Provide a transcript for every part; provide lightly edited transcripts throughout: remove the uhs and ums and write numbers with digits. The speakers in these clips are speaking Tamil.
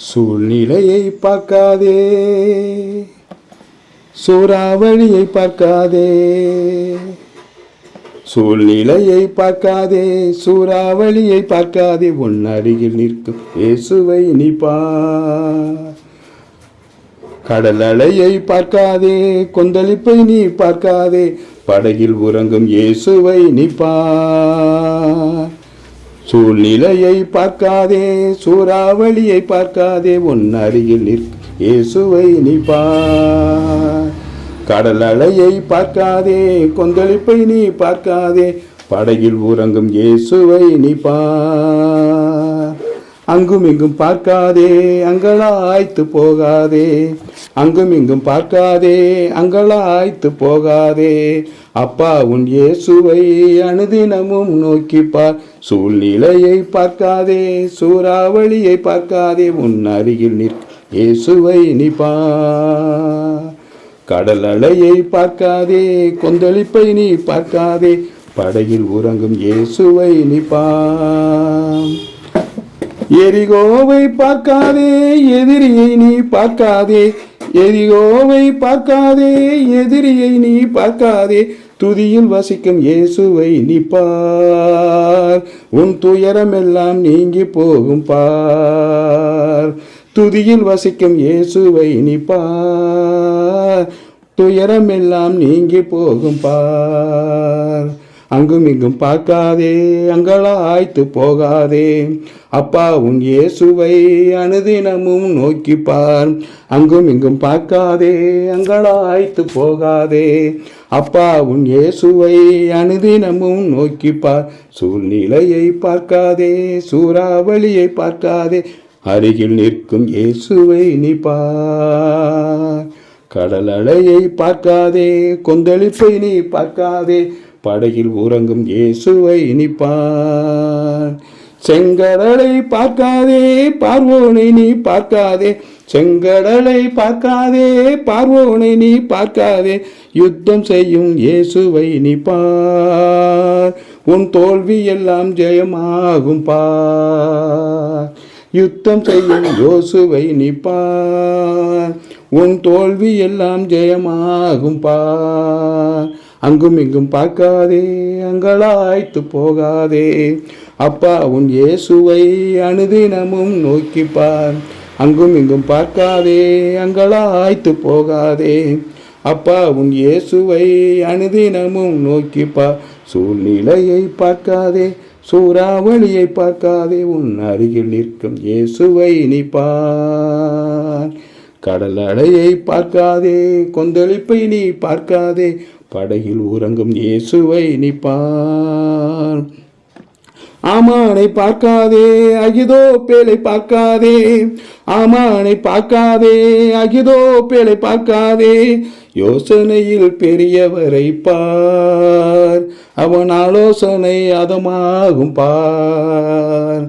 சூழ்நிலையை பார்க்காதே, சூறாவளியை பார்க்காதே. சூழ்நிலையை பார்க்காதே, சூறாவளியை பார்க்காதே, உன் அருகில் நிற்கும் இயேசுவை நீ பார். கடல் அலையை பார்க்காதே, கொந்தளிப்பை நீ பார்க்காதே, படகில் உறங்கும் இயேசுவை நீ பார். சூழ்நிலையை பார்க்காதே, சூறாவளியை பார்க்காதே, உன் அருகில் நிற்கும் இயேசுவை நீ பார். கடல் அலையை பார்க்காதே, கொந்தளிப்பை நீ பார்க்காதே, படகில் உறங்கும் இயேசுவை நீ பார். அங்கும் இங்கும் பார்க்காதே, அங்கலாய்த்து போகாதே, அங்கும் இங்கும் பார்க்காதே, அங்கலாய்த்து போகாதே. அப்பா உன் இயேசுவை அனுதினமும் நோக்கிப்பார். சூழ்நிலையை பார்க்காதே, சூறாவளியை பார்க்காதே, உன் அருகில் நிற்கும் இயேசுவை நீ பார். கடல் அலையை பார்க்காதே, கொந்தளிப்பை நீ பார்க்காதே, படகில் உறங்கும் இயேசுவை நீ பார். எரிகோவை பார்க்காதே, எதிரியை நீ பார்க்காதே, எரிகோவை பார்க்காதே, எதிரியை நீ பார்க்காதே, துதியில் வசிக்கும் இயேசுவை நீ பார். உன் துயரமெல்லாம் நீங்கி போகும் பார். துதியில் வசிக்கும் இயேசுவை நீ பார். துயரமெல்லாம் நீங்கி போகும் பார். அங்கும் இங்கும் பார்க்காதே, அங்கலாய்த்து போகாதே, அப்பா உன் இயேசுவை அனுதினமும் நோக்கிப்பார். அங்கும் இங்கும் பார்க்காதே, அங்கலாய்த்து போகாதே, அப்பா உன் இயேசுவை அனுதினமும் நோக்கிப்பார். சூழ்நிலையை பார்க்காதே, சூறாவளியை பார்க்காதே, அருகில் நிற்கும் இயேசுவை நீ பார். கடல் அலையை பார்க்காதே, கொந்தளிப்பை நீ பார்க்காதே, படகில் உறங்கும் இயேசுவை நீ பார். செங்கடலை பார்க்காதே, பார்வோனை நீ பார்க்காதே, செங்கடலை பார்க்காதே, பார்வோனை நீ பார்க்காதே, யுத்தம் செய்யும் இயேசுவை நீ பார். உன் தோல்வி எல்லாம் ஜெயமாகும் பார். யுத்தம் செய்யும் இயேசுவை நீ பார். உன் தோல்வி எல்லாம் ஜெயமாகும் பார். அங்கும் இங்கும் பார்க்காதே, அங்கலாய்த்து போகாதே, அப்பா உன் இயேசுவை அனுதினமும் நோக்கிப்பார். அங்கும் இங்கும் பார்க்காதே, அங்கலாய்த்து போகாதே, அப்பா உன் இயேசுவை அனுதினமும் நோக்கிப்பார். சூழ்நிலையை பார்க்காதே, சூறாவளியை பார்க்காதே, உன் அருகில் நிற்கும் இயேசுவை நீ பார். கடல் அலையை பார்க்காதே, கொந்தளிப்பை நீ பார்க்காதே, படகில் உறங்கும் இயேசுவை நீ பார். ஆமானை பார்க்காதே, அகிதோப்பேலை பார்க்காதே, ஆமானை பார்க்காதே, அகிதோப்பேலை பார்க்காதே, யோசனையில் பெரியவரை பார். அவன் ஆலோசனை அதமாகும் பார்.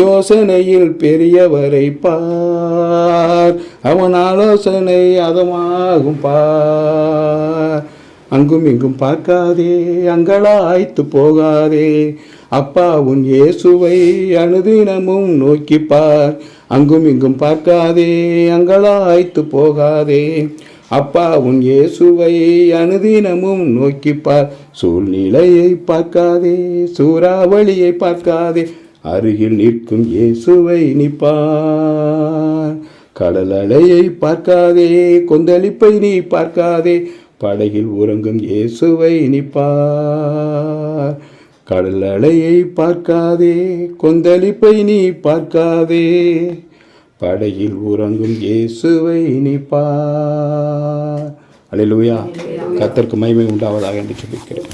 யோசனையில் பெரியவரை பார். அவன் ஆலோசனை அதமாகும் பார். அங்கும் இங்கும் பார்க்காதே, அங்கலாய்த்து போகாதே, அப்பா உன் இயேசுவை அனுதினமும் நோக்கிப்பார். அங்கும் இங்கும் பார்க்காதே, அங்கலாய்த்து போகாதே, அப்பா உன் இயேசுவை அனுதினமும் நோக்கிப்பார். சூழ்நிலையை பார்க்காதே, சூறாவளியை பார்க்காதே, அருகில் நிற்கும் இயேசுவை நீ பார். கடல் அலையை பார்க்காதே, கொந்தளிப்பை நீ பார்க்காதே, படகில் உறங்கும் இயேசுவை நீ பார். கடல் அலையை பார்க்காதே, கொந்தளிப்பை நீ பார்க்காதே, படகில் உறங்கும் இயேசுவை நீ பார். அல்லேலூயா. கர்த்தருக்கு மகிமை உண்டாவதாக என்று சொல்லிக்கிறேன்.